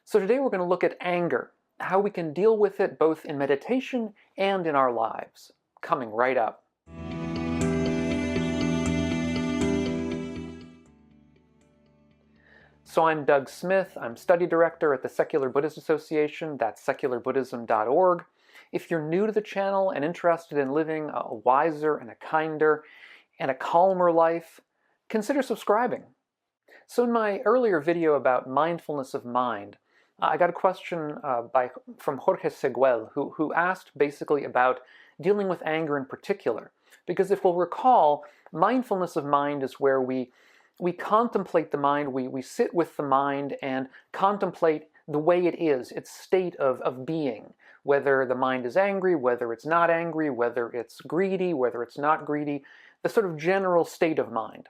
So today we're going to look at anger, how we can deal with it both in meditation and in our lives. Coming right up. So I'm Doug Smith. I'm study director at the Secular Buddhist Association. That's secularbuddhism.org. If you're new to the channel and interested in living a wiser and a kinder and a calmer life, consider subscribing. So in my earlier video about mindfulness of mind, I got a question from Jorge Seguel, who asked basically about dealing with anger in particular. Because if we'll recall, mindfulness of mind is where we contemplate the mind, we sit with the mind and contemplate the way it is, its state of being, whether the mind is angry, whether it's not angry, whether it's greedy, whether it's not greedy, the sort of general state of mind.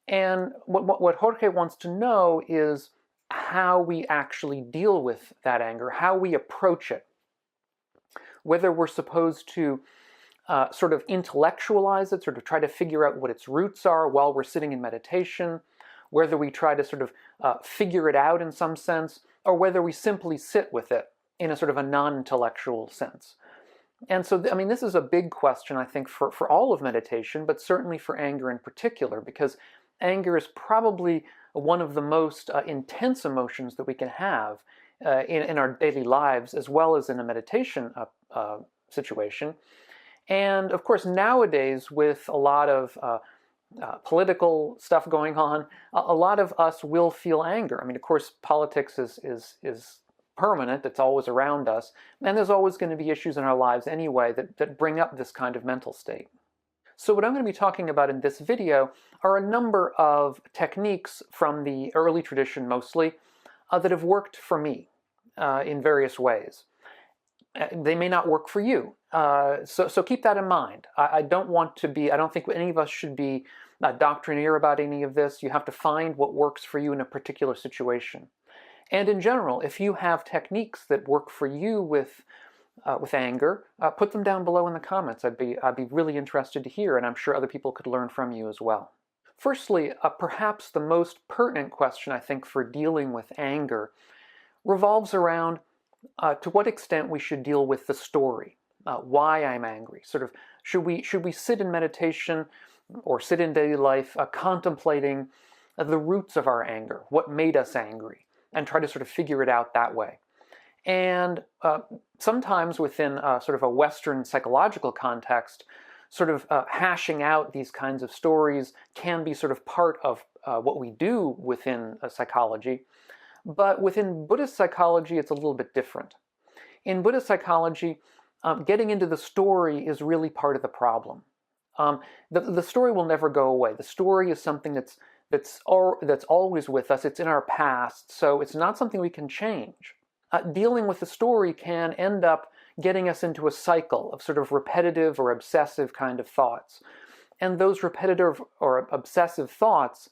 And what Jorge wants to know is how we actually deal with that anger, how we approach it. Whether we're supposed to sort of intellectualize it, sort of try to figure out what its roots are while we're sitting in meditation, whether we try to sort of figure it out in some sense, or whether we simply sit with it in a sort of a non-intellectual sense. And so, I mean, this is a big question, I think, for all of meditation, but certainly for anger in particular, because anger is probably one of the most intense emotions that we can have in our daily lives, as well as in a meditation situation. And of course, nowadays, with a lot of political stuff going on, a lot of us will feel anger. I mean, of course, politics is permanent, it's always around us, and there's always going to be issues in our lives anyway that bring up this kind of mental state. So what I'm going to be talking about in this video are a number of techniques from the early tradition mostly that have worked for me in various ways. They may not work for you, so keep that in mind. I don't think any of us should be doctrinaire about any of this. You have to find what works for you in a particular situation. And in general, if you have techniques that work for you with anger, put them down below in the comments. I'd be really interested to hear, and I'm sure other people could learn from you as well. Firstly, perhaps the most pertinent question, I think, for dealing with anger revolves around to what extent we should deal with the story, why I'm angry. Sort of, should we sit in meditation or sit in daily life contemplating the roots of our anger, what made us angry, and try to sort of figure it out that way. And sometimes within sort of a Western psychological context, sort of hashing out these kinds of stories can be sort of part of what we do within psychology. But within Buddhist psychology, it's a little bit different. In Buddhist psychology, getting into the story is really part of the problem. The story will never go away. The story is something that's always with us. It's in our past, so it's not something we can change. Dealing with the story can end up getting us into a cycle of sort of repetitive or obsessive kind of thoughts. And those repetitive or obsessive thoughts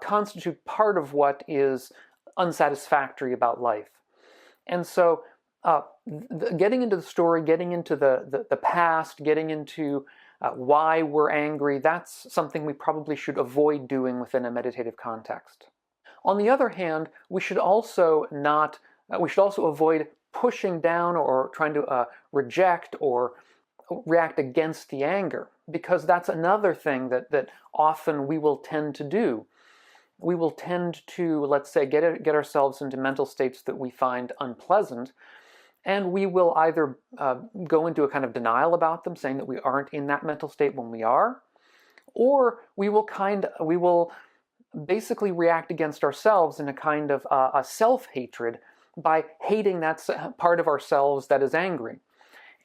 constitute part of what is unsatisfactory about life. And so getting into the story, getting into the past, getting into why we're angry, that's something we probably should avoid doing within a meditative context. On the other hand, we should also avoid pushing down or trying to reject or react against the anger, because that's another thing that often we will tend to do. We will tend to, let's say, get ourselves into mental states that we find unpleasant, and we will either go into a kind of denial about them, saying that we aren't in that mental state when we are, or we will basically react against ourselves in a kind of a self-hatred by hating that part of ourselves that is angry,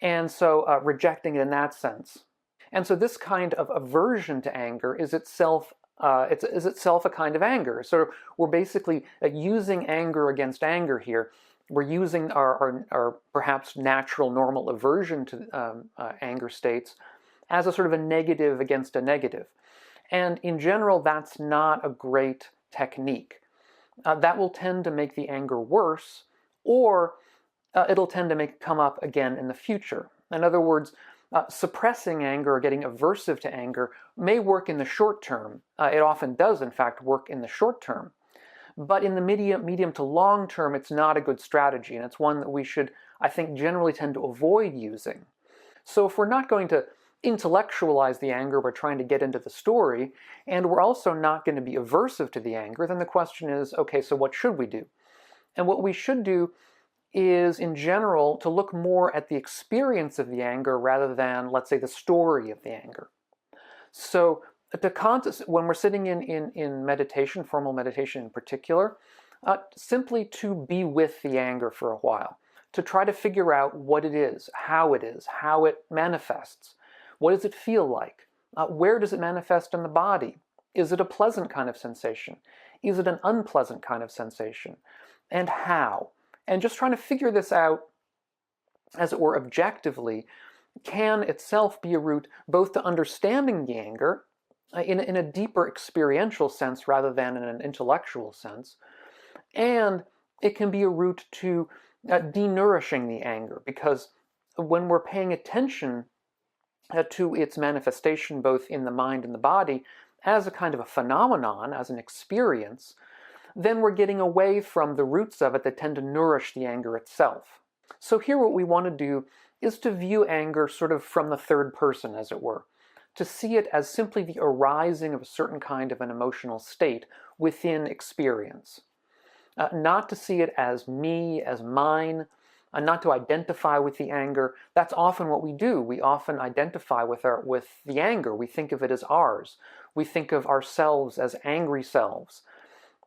and so rejecting it in that sense. And so this kind of aversion to anger is itself a kind of anger. So we're basically using anger against anger here. We're using our perhaps natural, normal aversion to anger states as a sort of a negative against a negative. And in general, that's not a great technique. That will tend to make the anger worse, or it'll tend to make it come up again in the future. In other words, suppressing anger or getting aversive to anger may work in the short term. It often does, in fact, work in the short term. But in the medium to long term, it's not a good strategy, and it's one that we should, I think, generally tend to avoid using. So if we're not going to intellectualize the anger, we're trying to get into the story, and we're also not going to be aversive to the anger, then the question is, okay, so what should we do? And what we should do is, in general, to look more at the experience of the anger rather than, let's say, the story of the anger. So when we're sitting in meditation, formal meditation in particular, simply to be with the anger for a while, to try to figure out what it is, how it manifests. What does it feel like? Where does it manifest in the body? Is it a pleasant kind of sensation? Is it an unpleasant kind of sensation? And how? And just trying to figure this out, as it were, objectively, can itself be a route both to understanding the anger in a deeper experiential sense rather than in an intellectual sense, and it can be a route to denourishing the anger, because when we're paying attention to its manifestation both in the mind and the body as a kind of a phenomenon, as an experience, then we're getting away from the roots of it that tend to nourish the anger itself. So here what we want to do is to view anger sort of from the third person, as it were, to see it as simply the arising of a certain kind of an emotional state within experience. Not to see it as me, as mine, not to identify with the anger. That's often what we do. We often identify with the anger. We think of it as ours. We think of ourselves as angry selves.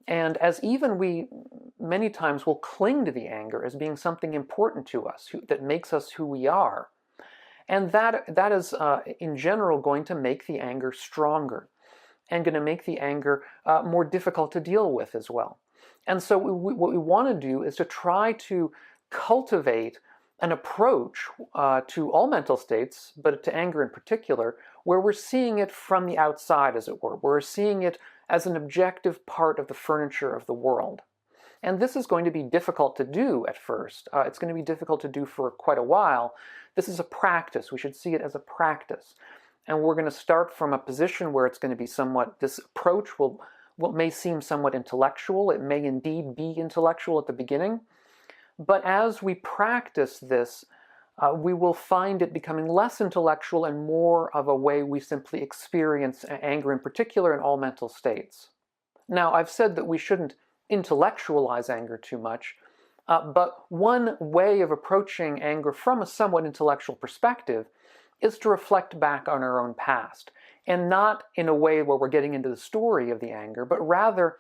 And as even we many times will cling to the anger as being something important to us, that makes us who we are. And that is, in general, going to make the anger stronger and going to make the anger more difficult to deal with as well. And so what we want to do is to try to cultivate an approach to all mental states, but to anger in particular, where we're seeing it from the outside, as it were. We're seeing it as an objective part of the furniture of the world. And this is going to be difficult to do at first. It's going to be difficult to do for quite a while. This is a practice. We should see it as a practice. And we're going to start from a position where it's going to be somewhat, this approach may seem somewhat intellectual. It may indeed be intellectual at the beginning. But as we practice this, we will find it becoming less intellectual and more of a way we simply experience anger, in particular in all mental states. Now, I've said that we shouldn't intellectualize anger too much, but one way of approaching anger from a somewhat intellectual perspective is to reflect back on our own past, and not in a way where we're getting into the story of the anger, but rather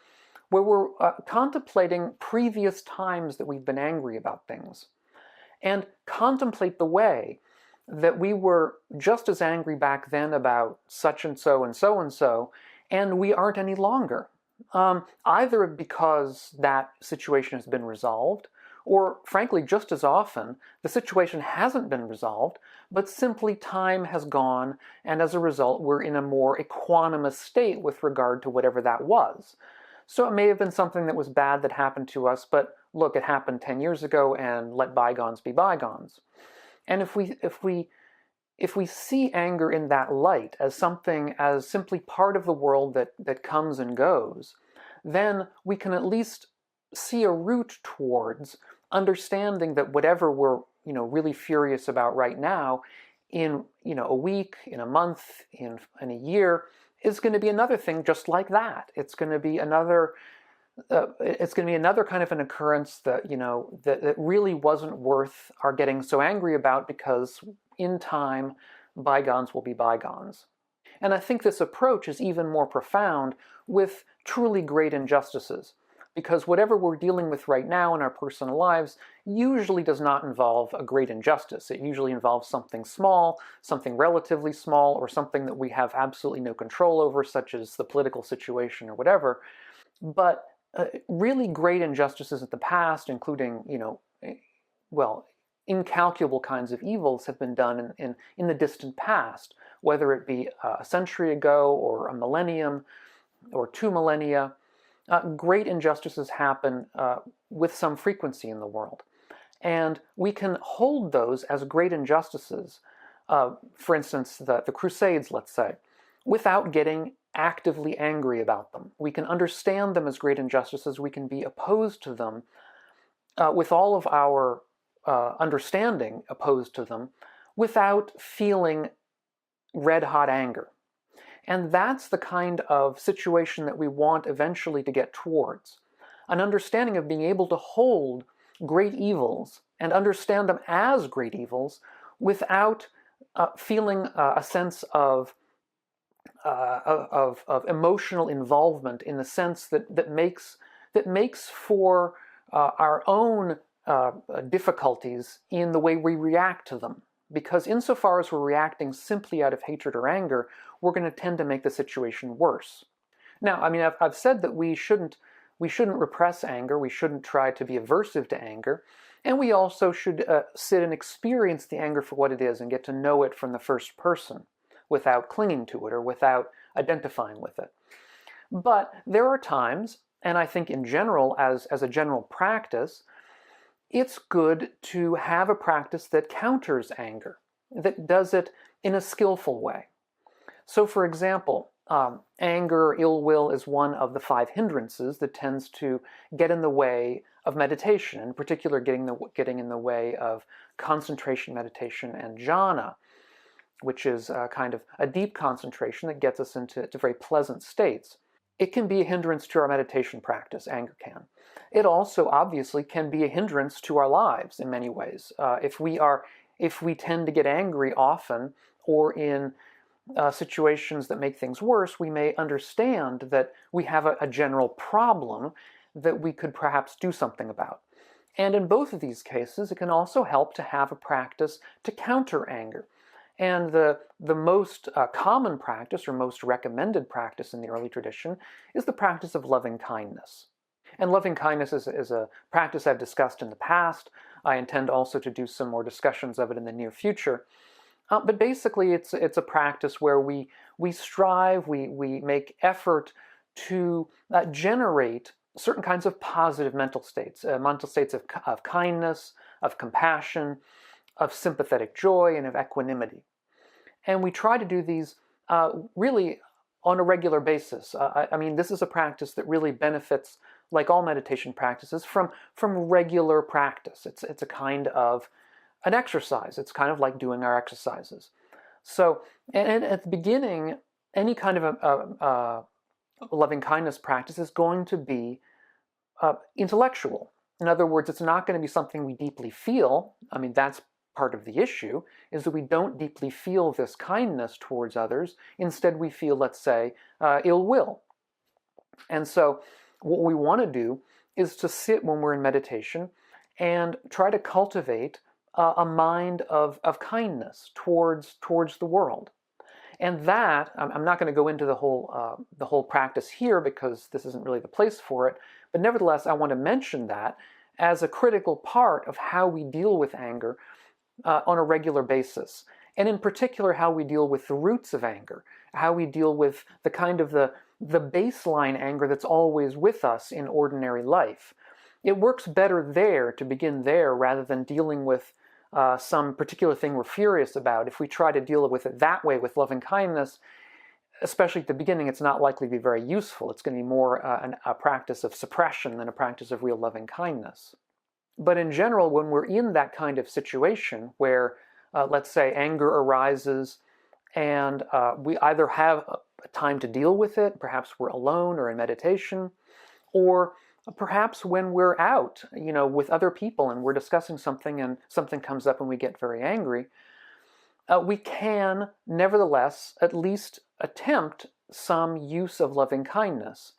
where we're contemplating previous times that we've been angry about things, and contemplate the way that we were just as angry back then about such and so and so and so, and we aren't any longer. Either because that situation has been resolved, or frankly, just as often, the situation hasn't been resolved, but simply time has gone, and as a result, we're in a more equanimous state with regard to whatever that was. So it may have been something that was bad that happened to us, but look, it happened 10 years ago, and let bygones be bygones. And if we see anger in that light as something, as simply part of the world that comes and goes, then we can at least see a route towards understanding that whatever we're really furious about right now, in a week, in a month, in a year, is going to be another thing just like that. It's going to be another. It's going to be another kind of an occurrence that that really wasn't worth our getting so angry about, because in time, bygones will be bygones. And I think this approach is even more profound with truly great injustices, because whatever we're dealing with right now in our personal lives usually does not involve a great injustice. It usually involves something small, something relatively small, or something that we have absolutely no control over, such as the political situation or whatever. But really great injustices in the past, including, incalculable kinds of evils, have been done in the distant past, whether it be a century ago or a millennium or 2 millennia. Great injustices happen with some frequency in the world. And we can hold those as great injustices, for instance, the Crusades, let's say, without getting actively angry about them. We can understand them as great injustices. We can be opposed to them with all of our understanding opposed to them without feeling red-hot anger. And that's the kind of situation that we want eventually to get towards. An understanding of being able to hold great evils and understand them as great evils without feeling a sense of emotional involvement, in the sense that makes for our own difficulties in the way we react to them. Because insofar as we're reacting simply out of hatred or anger, we're going to tend to make the situation worse. Now, I mean, I've said that we shouldn't repress anger. We shouldn't try to be aversive to anger. And we also should sit and experience the anger for what it is and get to know it from the first person without clinging to it or without identifying with it. But there are times, and I think in general, as a general practice, it's good to have a practice that counters anger, that does it in a skillful way. So, for example, anger or ill will is one of the 5 hindrances that tends to get in the way of meditation, in particular getting in the way of concentration meditation and jhana, which is kind of a deep concentration that gets us into very pleasant states. It can be a hindrance to our meditation practice, anger can. It also obviously can be a hindrance to our lives in many ways. If we tend to get angry often, or in situations that make things worse, we may understand that we have a general problem that we could perhaps do something about. And in both of these cases, it can also help to have a practice to counter anger. And the most common practice, or most recommended practice in the early tradition, is the practice of loving kindness. And loving kindness is a practice I've discussed in the past. I intend also to do some more discussions of it in the near future. But basically, it's a practice where we strive, we make effort to generate certain kinds of positive mental states of kindness, of compassion, of sympathetic joy, and of equanimity. And we try to do these really on a regular basis. I mean, this is a practice that really benefits, like all meditation practices, from regular practice. It's a kind of an exercise. It's kind of like doing our exercises. So, and at the beginning, any kind of loving kindness practice is going to be intellectual. In other words, it's not going to be something we deeply feel. I mean, that's part of the issue, is that we don't deeply feel this kindness towards others. Instead, we feel, let's say, ill will. And so what we want to do is to sit when we're in meditation and try to cultivate a mind of kindness towards the world. And that, I'm not going to go into the whole practice here because this isn't really the place for it, but nevertheless, I want to mention that as a critical part of how we deal with anger on a regular basis. And in particular, how we deal with the roots of anger, how we deal with the kind of the baseline anger that's always with us in ordinary life. It works better there, to begin there, rather than dealing with some particular thing we're furious about. If we try to deal with it that way with loving kindness, especially at the beginning, it's not likely to be very useful. It's going to be more a practice of suppression than a practice of real loving kindness. But in general, when we're in that kind of situation where, let's say, anger arises and we either have a time to deal with it, perhaps we're alone or in meditation, or perhaps when we're out, with other people and we're discussing something and something comes up and we get very angry, we can nevertheless at least attempt some use of loving kindness.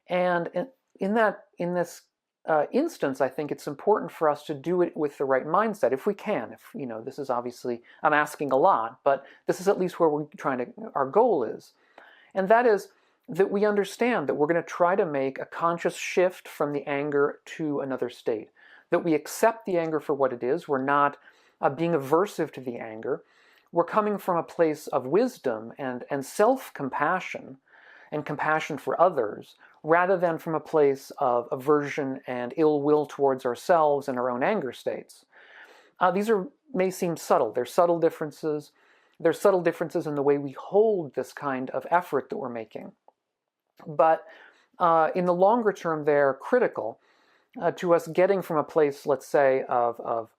And in this instance, I think it's important for us to do it with the right mindset, if we can. This is obviously, I'm asking a lot, but this is at least where our goal is. And that is that we understand that we're going to try to make a conscious shift from the anger to another state. That we accept the anger for what it is. We're not being aversive to the anger. We're coming from a place of wisdom and self-compassion and compassion for others, rather than from a place of aversion and ill will towards ourselves and our own anger states. These may seem subtle. They're subtle differences, There's subtle differences in the way we hold this kind of effort that we're making. But in the longer term, they're critical to us getting from a place, let's say, of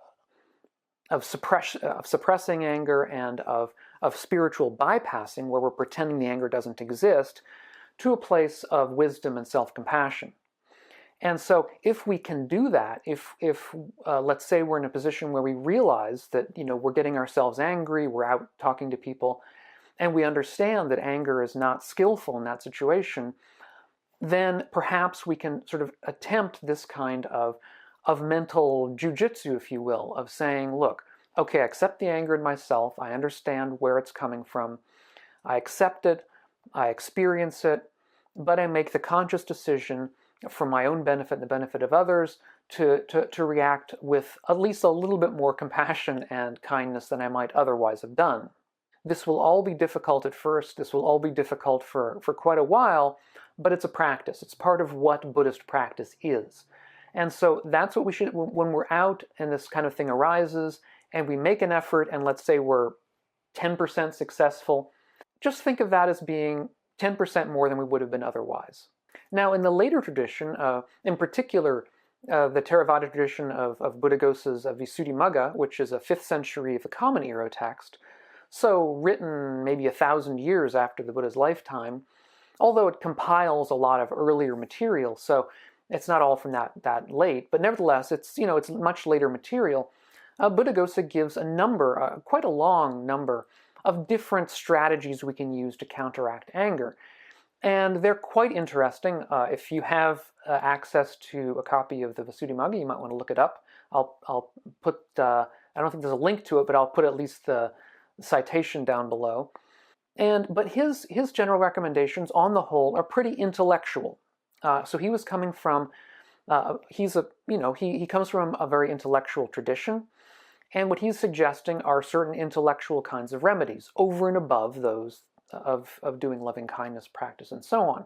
suppressing anger and of spiritual bypassing, where we're pretending the anger doesn't exist, to a place of wisdom and self-compassion. And so if we can do that, if let's say we're in a position where we realize that, we're getting ourselves angry, we're out talking to people, and we understand that anger is not skillful in that situation, then perhaps we can sort of attempt this kind of mental jujitsu, if you will, of saying, look, okay, I accept the anger in myself, I understand where it's coming from, I accept it, I experience it, but I make the conscious decision for my own benefit and the benefit of others to react with at least a little bit more compassion and kindness than I might otherwise have done. This will all be difficult at first, this will all be difficult for quite a while, but it's a practice. It's part of what Buddhist practice is. And so that's what we should, when we're out and this kind of thing arises, and we make an effort, and let's say we're 10% successful, just think of that as being 10% more than we would have been otherwise. Now, in the later tradition, in particular, the Theravada tradition of Buddhaghosa's Visuddhimagga, which is a 5th century, the Common Era text, so written maybe 1,000 years after the Buddha's lifetime, although it compiles a lot of earlier material, so it's not all from that late, but nevertheless, it's much later material. Buddhaghosa gives a number, quite a long number, of different strategies we can use to counteract anger. And they're quite interesting. If you have access to a copy of the Visuddhimagga, you might want to look it up. I'll put, I don't think there's a link to it, but I'll put at least the citation down below. But his general recommendations, on the whole, are pretty intellectual. So he was coming from, he comes from a very intellectual tradition, and what he's suggesting are certain intellectual kinds of remedies over and above those of doing loving kindness practice and so on.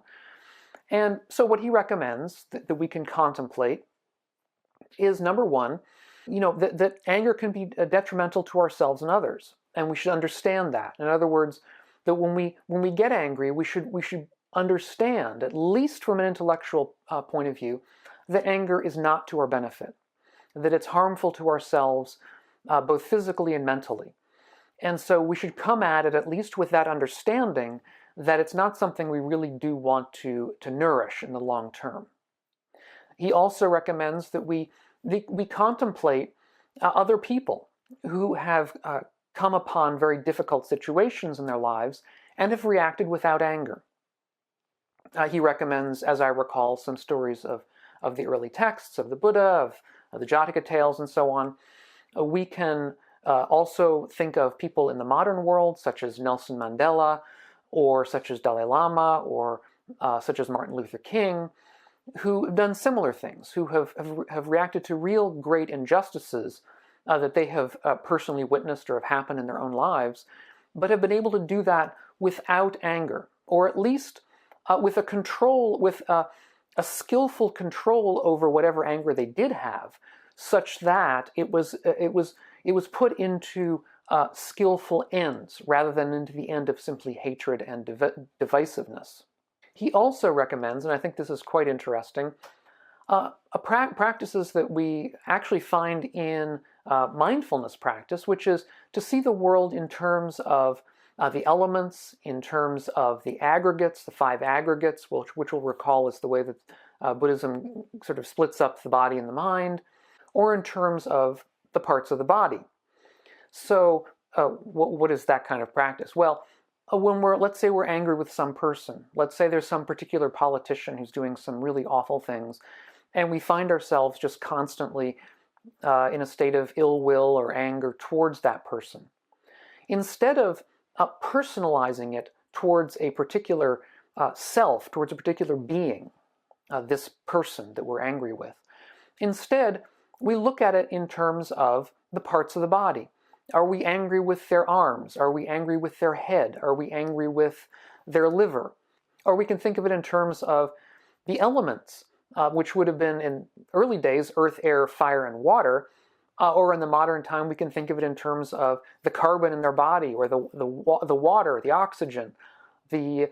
And so what he recommends that we can contemplate is, number one, that anger can be detrimental to ourselves and others, and we should understand that. In other words, that when we get angry, we should understand, at least from an intellectual point of view, that anger is not to our benefit, that it's harmful to ourselves, both physically and mentally. And so we should come at least with that understanding that it's not something we really do want to nourish in the long term. He also recommends that we contemplate other people who have come upon very difficult situations in their lives and have reacted without anger. He recommends, as I recall, some stories of the early texts of the Buddha, of the Jataka tales, and so on. We can also think of people in the modern world, such as Nelson Mandela, or such as Dalai Lama, or such as Martin Luther King, who have done similar things, who have reacted to real great injustices that they have personally witnessed or have happened in their own lives, but have been able to do that without anger, or at least with a skillful control over whatever anger they did have, such that it was put into skillful ends rather than into the end of simply hatred and divisiveness. He also recommends, and I think this is quite interesting, practices that we actually find in mindfulness practice, which is to see the world in terms of the elements, in terms of the aggregates, the 5 aggregates, which we'll recall is the way that Buddhism sort of splits up the body and the mind, or in terms of the parts of the body. So what is that kind of practice? Well, when let's say we're angry with some person, let's say there's some particular politician who's doing some really awful things, and we find ourselves just constantly in a state of ill will or anger towards that person. Instead of personalizing it towards a particular self, towards a particular being, this person that we're angry with, instead we look at it in terms of the parts of the body. Are we angry with their arms? Are we angry with their head? Are we angry with their liver? Or we can think of it in terms of the elements, which would have been in early days earth, air, fire, and water, Or in the modern time, we can think of it in terms of the carbon in their body, or the water, the oxygen, the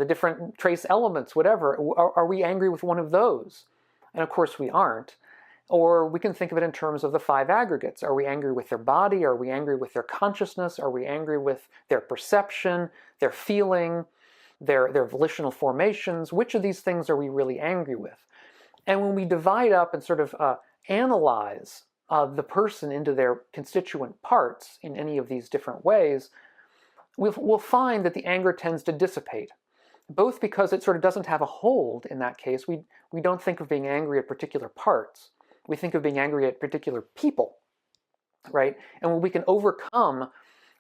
different trace elements, whatever. Are we angry with one of those? And of course we aren't. Or we can think of it in terms of the 5 aggregates. Are we angry with their body? Are we angry with their consciousness? Are we angry with their perception, their feeling, their volitional formations? Which of these things are we really angry with? And when we divide up and sort of analyze the person into their constituent parts in any of these different ways, we'll find that the anger tends to dissipate, both because it sort of doesn't have a hold in that case. We don't think of being angry at particular parts. We think of being angry at particular people, right? And when we can overcome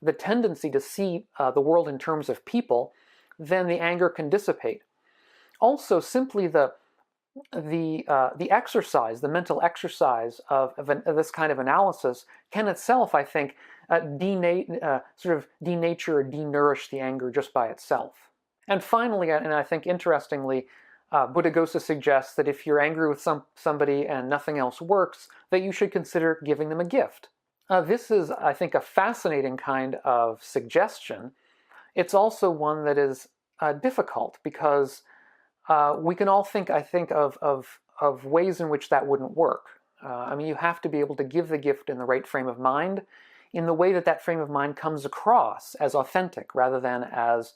the tendency to see the world in terms of people, then the anger can dissipate. Also, simply the exercise, the mental exercise of this kind of analysis can itself, I think, sort of denature or denourish the anger just by itself. And finally, and I think interestingly, Buddhaghosa suggests that if you're angry with somebody and nothing else works, that you should consider giving them a gift. This is, I think, a fascinating kind of suggestion. It's also one that is difficult, because we can all think, I think, of ways in which that wouldn't work. I mean, you have to be able to give the gift in the right frame of mind, in the way that that frame of mind comes across as authentic, rather than as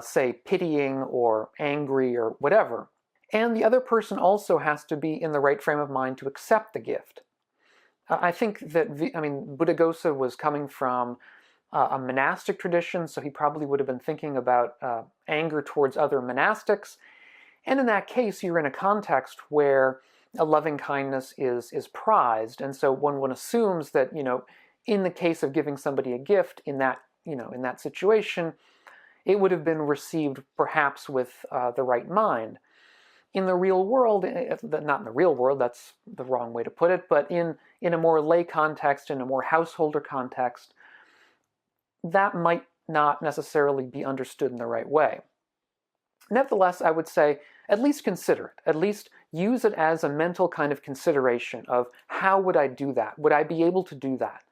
say, pitying or angry or whatever. And the other person also has to be in the right frame of mind to accept the gift. I think that, Buddhaghosa was coming from a monastic tradition, so he probably would have been thinking about anger towards other monastics. And in that case, you're in a context where a loving kindness is prized. And so one assumes that, in the case of giving somebody a gift in that situation, it would have been received perhaps with the right mind. In the real world, not in the real world, that's the wrong way to put it, but in a more lay context, in a more householder context, that might not necessarily be understood in the right way. Nevertheless, I would say, at least consider it. At least use it as a mental kind of consideration of, how would I do that? Would I be able to do that?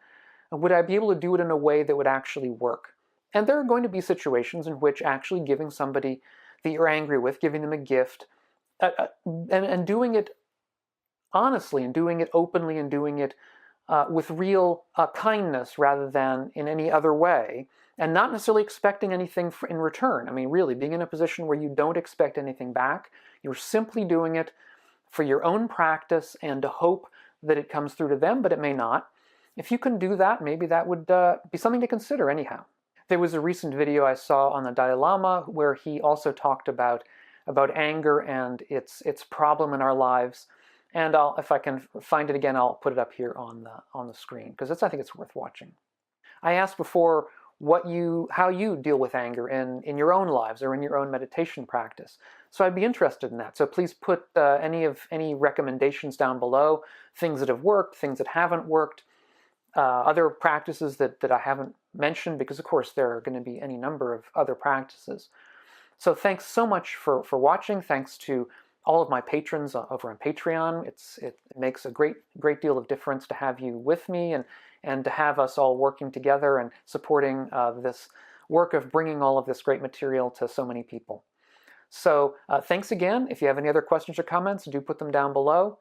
Would I be able to do it in a way that would actually work? And there are going to be situations in which actually giving somebody that you're angry with, giving them a gift, and doing it honestly, and doing it openly, and doing it with real kindness rather than in any other way, and not necessarily expecting anything in return. I mean, really, being in a position where you don't expect anything back, you're simply doing it for your own practice and to hope that it comes through to them, but it may not. If you can do that, maybe that would be something to consider anyhow. There was a recent video I saw on the Dalai Lama where he also talked about anger and its problem in our lives. And if I can find it again, I'll put it up here on the screen, because I think it's worth watching. I asked before how you deal with anger in your own lives or in your own meditation practice. So I'd be interested in that. So please put any recommendations down below, things that have worked, things that haven't worked, other practices that I haven't mentioned, because of course there are going to be any number of other practices. So thanks so much for watching. Thanks to all of my patrons over on Patreon. It makes a great deal of difference to have you with me and to have us all working together and supporting this work of bringing all of this great material to so many people. So thanks again. If you have any other questions or comments, do put them down below.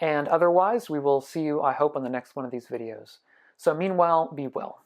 And otherwise, we will see you, I hope, on the next one of these videos. So meanwhile, be well.